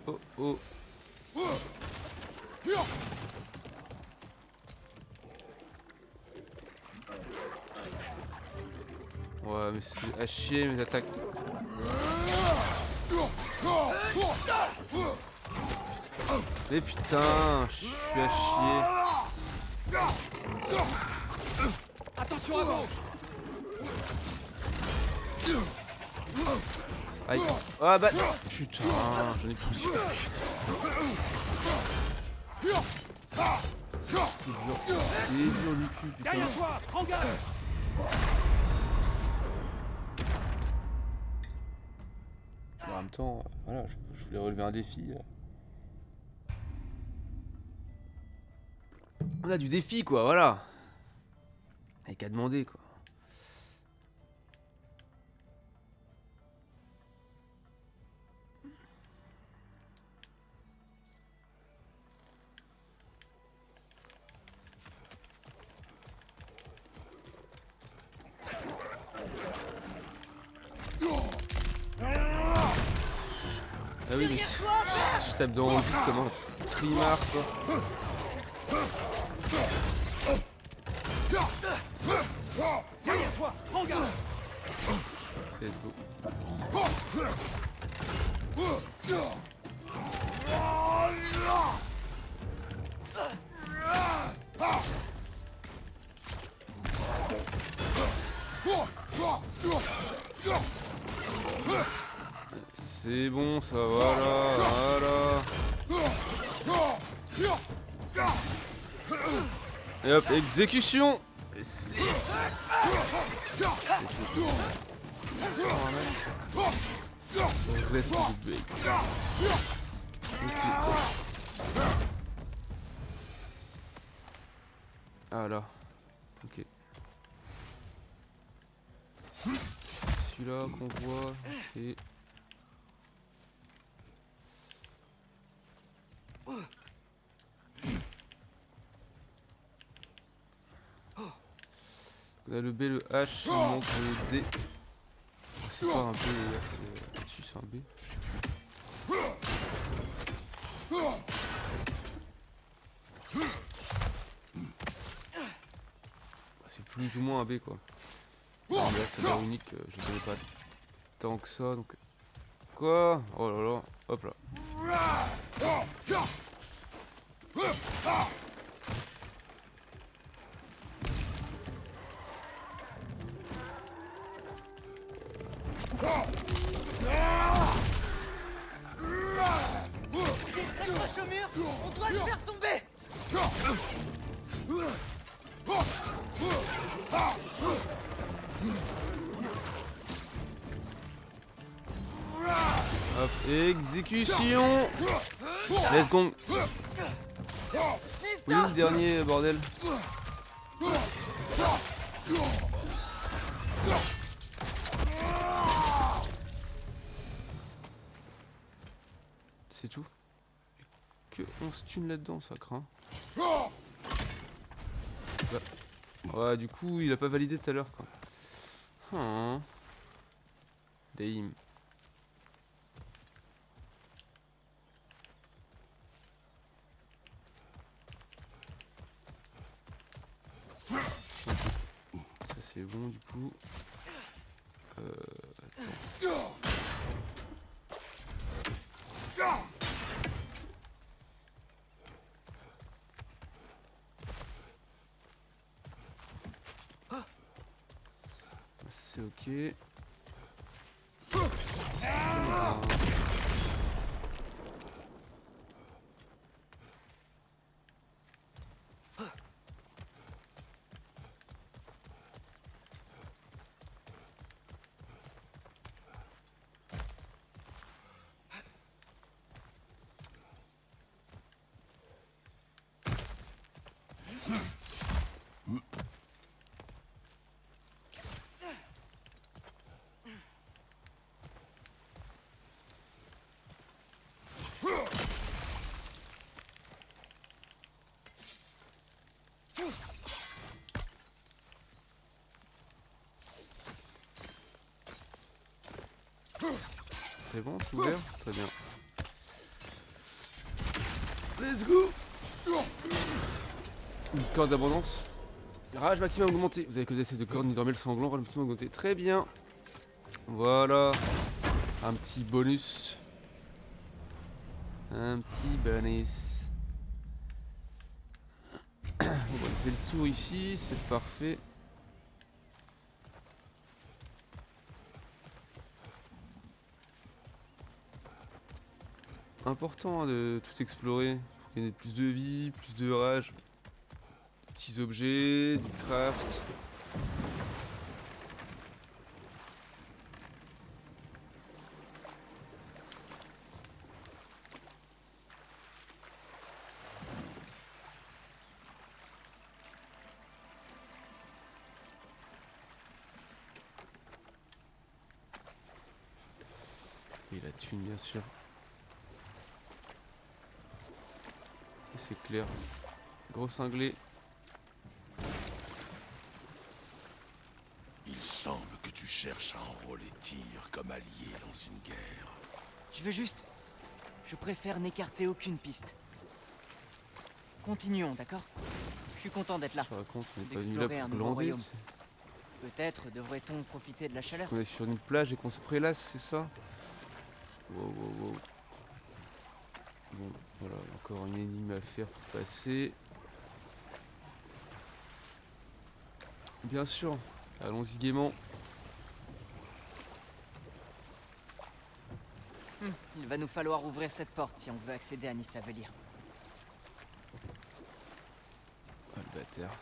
A: Oh oh. Ouais, mais c'est à chier mes attaques. Mais putain, je suis à chier.
E: Attention à vous.
A: Aïe. Ah bah putain, j'en ai plus. C'est dur du cul, putain.
E: Derrière toi, prends garde.
A: En même temps, voilà, je voulais relever un défi. On a du défi quoi, voilà. Y'a qu'à demander quoi. Ah oui, mais je tape dans le but comme un trimard quoi.
E: Derrière toi, prends garde.
A: Let's go. C'est bon ça, voilà. Et hop, exécution. Je laisse le bait. Ok. Ah là. Ok. Celui-là qu'on voit. Ok. On a le B, le H, il manque le D. C'est pas un B, là, c'est là-dessus, c'est un B. C'est plus ou moins un B quoi. Non, mais là, c'est la unique, je connais pas tant que ça donc. Quoi? Oh là là, hop là.
B: S'il s'accroche au mur, on doit le faire tomber.
A: Hop, exécution. Let's go. Oui, le dernier bordel. C'est tout. Que on se tune là-dedans, ça craint. Bah. Ouais, du coup, il a pas validé tout à l'heure quoi. Dame. Ça c'est bon du coup. Attends. C'est ok. C'est bon, c'est ouvert? Très bien. Let's go! Une corde d'abondance. Rage maximum augmenté. Vous avez que des essais de cordes hydromel sanglant, rage maximum augmenté. Très bien. Voilà. Un petit bonus. Un petit bonus. Bon, on fait le tour ici, c'est parfait. Important hein, de tout explorer. Faut qu'il y ait plus de vie, plus de rage. Des petits objets, du craft. Et la thune bien sûr. Et c'est clair. Gros cinglé.
D: Il semble que tu cherches à enrôler Tyr comme allié dans une guerre.
B: Je veux juste... Je préfère n'écarter aucune piste. Continuons, d'accord? Je suis content d'être là.
A: Je raconte, on n'est pas venu là
B: D'explorer un
A: pour
B: nouveau
A: glander.
B: royaume. Peut-être devrait-on profiter de la chaleur.
A: On est sur une plage et qu'on se prélasse, c'est ça? Wow, wow, wow. Bon, voilà, encore une énigme à faire pour passer. Bien sûr, allons-y gaiement.
B: Il va nous falloir ouvrir cette porte si on veut accéder à Nissavelir.
A: Ah le bâtard.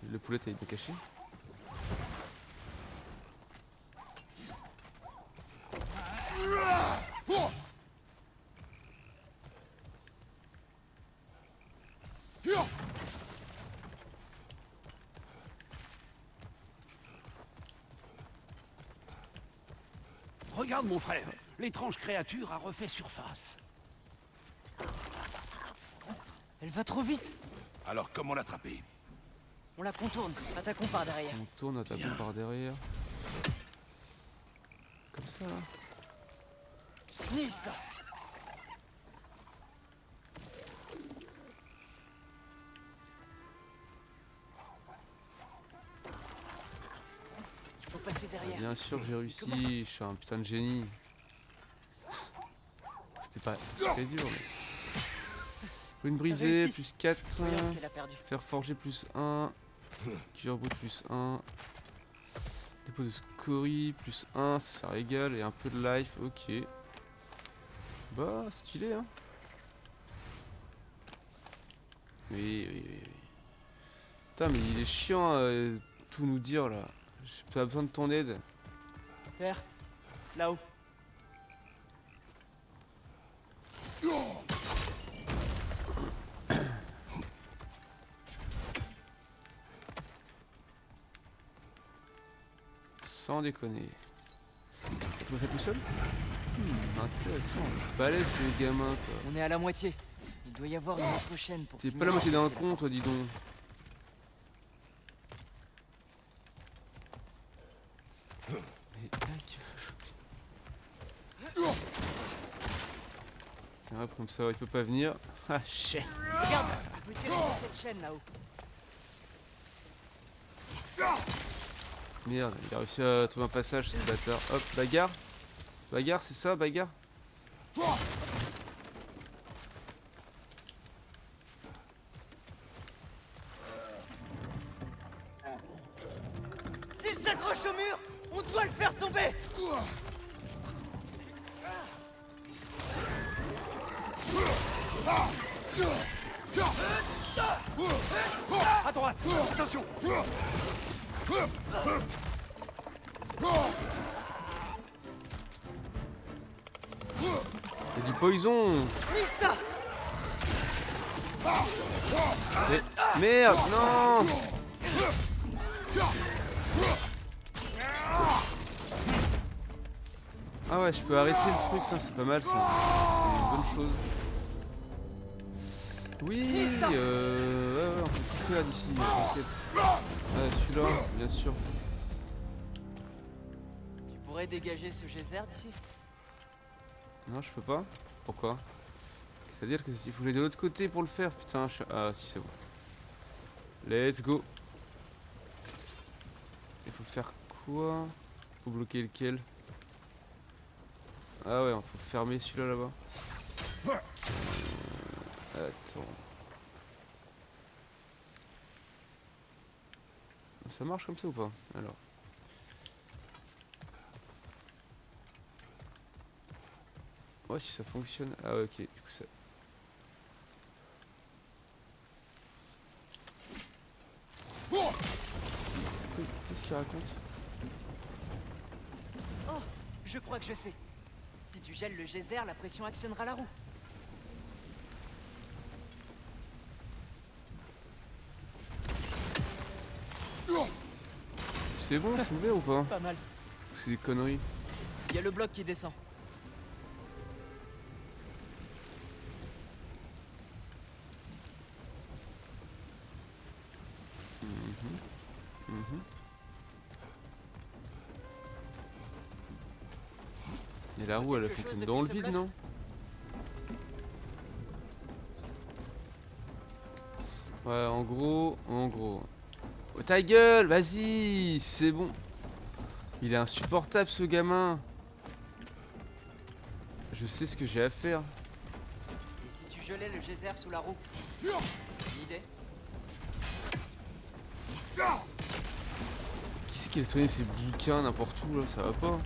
A: Le poulet est bien caché.
C: Regarde mon frère, l'étrange créature a refait surface.
B: Elle va trop vite.
D: Alors comment l'attraper?
B: On la contourne. Attaquons par derrière.
A: On tourne, attaquons par derrière. Comme ça là.
B: Nista. Il faut passer derrière.
A: Bien sûr que j'ai réussi, je suis un putain de génie. C'était pas très dur mais... Ruine brisée,
B: réussi.
A: plus 4.
B: Voyons ce qu'elle a perdu.
A: Fer forgé, plus 1. Cuir brut, plus 1. Dépôt de scorie, plus 1, ça régale. Et un peu de life, ok. Bah, stylé, hein. Oui, oui, oui. Putain, mais il est chiant à tout nous dire, là. J'ai pas besoin de ton aide.
B: Faire. Là-haut.
A: Sans déconner. Tu trouves ça tout seul? Intéressant. Balèze le gamin, quoi.
B: On est à la moitié. Il doit y avoir une autre chaîne pour
A: T'es
B: finir
A: pas la moitié
B: de
A: d'un
B: passer
A: con, toi, dis donc. Mais tac. Ah, comme ça, il peut pas venir. Ah, chien.
B: la- Regarde, on peut tirer sur cette chaîne là-haut.
A: Merde, il a réussi à trouver un passage, ce bâtard. Hop, bagarre. Bagarre, c'est ça, bagarre.
B: S'il s'accroche au mur, on doit le faire tomber.
C: À droite, attention.
A: Il y a du poison.
B: Nista.
A: Mais... Merde, non. Ah ouais, je peux arrêter le truc, ça, c'est pas mal ça. C'est une bonne chose. Oui, ouais, on peut tout faire d'ici, t'inquiète. Ouais, celui-là, bien sûr.
B: Tu pourrais dégager ce geyser d'ici?
A: Non, je peux pas. Pourquoi? C'est-à-dire qu'il faut aller de l'autre côté pour le faire, putain. Ah, si, c'est bon. Let's go. Il faut faire quoi? Faut bloquer lequel? Ah ouais, il faut fermer celui-là là-bas. Attends. Ça marche comme ça ou pas? Alors. Ouais, si ça fonctionne. Ah ouais, ok, du coup ça. Qu'est-ce qu'il raconte?
B: Oh, je crois que je sais. Si tu gèles le geyser, la pression actionnera la roue.
A: C'est bon, c'est ouvert ou pas?
B: Pas mal.
A: Ou c'est des conneries?
B: Il y a le bloc qui descend.
A: Et la roue elle
B: Quelque
A: fonctionne
B: chose
A: dans le
B: depuis ce
A: vide,
B: bloc?
A: non? Ouais, en gros. Oh, ta gueule, vas-y, c'est bon. Il est insupportable ce gamin. Je sais ce que j'ai à faire.
B: Et si tu gelais le geyser sous la roue? Une idée?
A: Qui c'est qui a traîné ces bouquins n'importe où là? Ça va pas.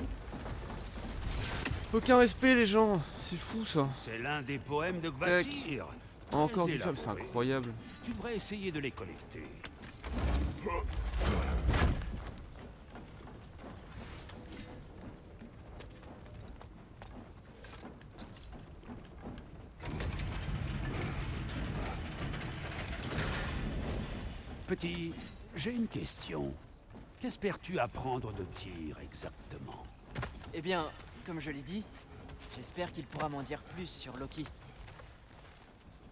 A: Aucun respect les gens, c'est fou ça.
C: C'est l'un des poèmes de Gvassir.
A: Encore
C: Très
A: du sable, c'est
C: élaboré.
A: incroyable.
C: Tu devrais essayer de les collecter. Petit, j'ai une question. Qu'espères-tu apprendre de tir exactement?
B: Eh bien, comme je l'ai dit, j'espère qu'il pourra m'en dire plus sur Loki.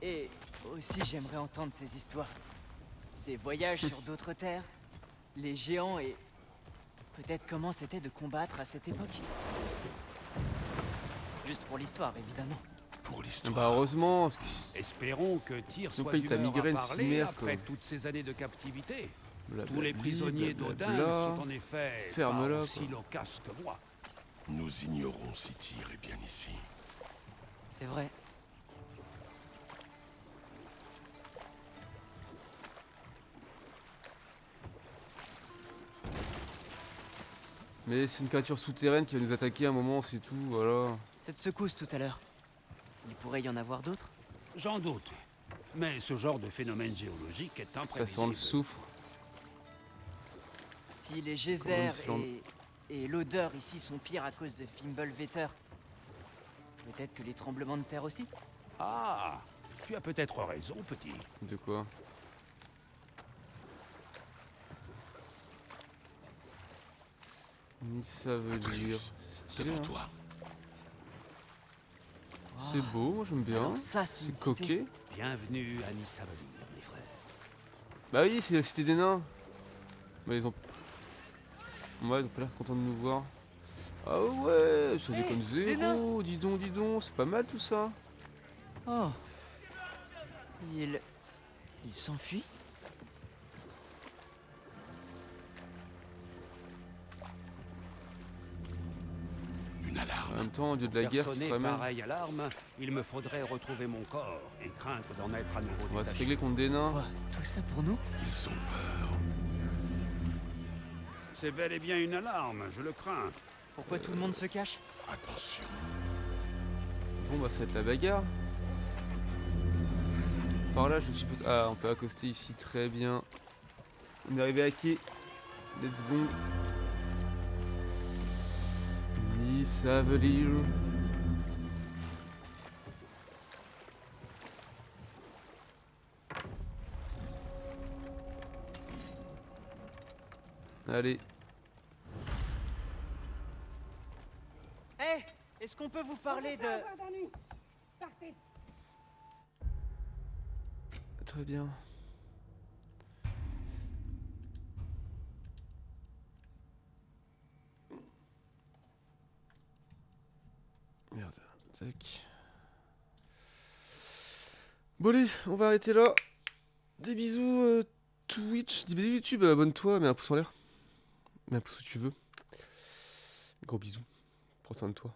B: Et aussi, j'aimerais entendre ses histoires. Ses voyages sur d'autres terres, les géants et peut-être comment c'était de combattre à cette époque. Juste pour l'histoire, évidemment.
D: Pour
A: Bah
D: l'histoire.
A: heureusement, parce que
C: Espérons que Tyr
A: Sinon,
C: soit
A: paye ta
C: d'humeur à
A: migraine,
C: parler
A: cinéma,
C: après
A: quoi.
C: toutes ces années de captivité.
A: blablabli,
C: Tous les prisonniers d'Odin
A: blablabla.
C: sont en effet
A: Ferme-la,
C: pas aussi
A: quoi.
C: loquaces que moi.
D: Nous ignorons si Tyr est bien ici.
B: C'est vrai.
A: Mais c'est une créature souterraine qui va nous attaquer à un moment, c'est tout, voilà.
B: Cette secousse tout à l'heure. Il pourrait y en avoir d'autres?
C: J'en doute. Mais ce genre de phénomène géologique est
A: Ça
C: imprévisible.
A: sent le soufre.
B: Si les geysers
A: Islande.
B: et l'odeur ici sont pires à cause de Fimbulvetter, peut-être que les tremblements de terre aussi?
C: Ah, tu as peut-être raison, petit.
A: De quoi? Ni ça veut dire.
D: Atreus,
A: Stylé,
D: devant
A: hein.
D: toi.
A: C'est beau, moi j'aime bien.
B: Alors ça, c'est une
A: C'est
B: cité.
A: coquet.
C: Bienvenue à Nissavalir, mes frères.
A: Bah oui, c'est la cité des nains. Bah ils ont... Ouais, ils ont pas l'air contents de nous voir. Ah ouais, ça
B: Hey,
A: déconne
B: des
A: zéro, dis donc, c'est pas mal tout ça.
B: Oh. Il s'enfuit?
D: Une
A: En
D: alarme.
A: même temps, au dieu de la
C: Faire
A: guerre, ce
C: sonner
A: serait même.
C: pareille alarme, il me faudrait retrouver mon corps et craindre d'en être à nouveau
A: On va se
C: détaché.
A: régler contre des nains.
B: Quoi? Tout ça pour nous?
D: Ils ont peur.
C: C'est bel et bien une alarme, je le crains.
B: Pourquoi tout le monde se cache?
D: Attention.
A: Bon bah ça va être la bagarre. Par là je suppose... Ah on peut accoster ici, très bien. On est arrivé à quai. Let's go. Nissavalir. Allez.
B: Hé! Est-ce qu'on peut vous parler de...
A: Très bien. Merde, tac. Bon allez, on va arrêter là. Des bisous Twitch, des bisous YouTube, abonne-toi, mets un pouce en l'air. Mets un pouce où tu veux. Gros bisous, prends soin de toi.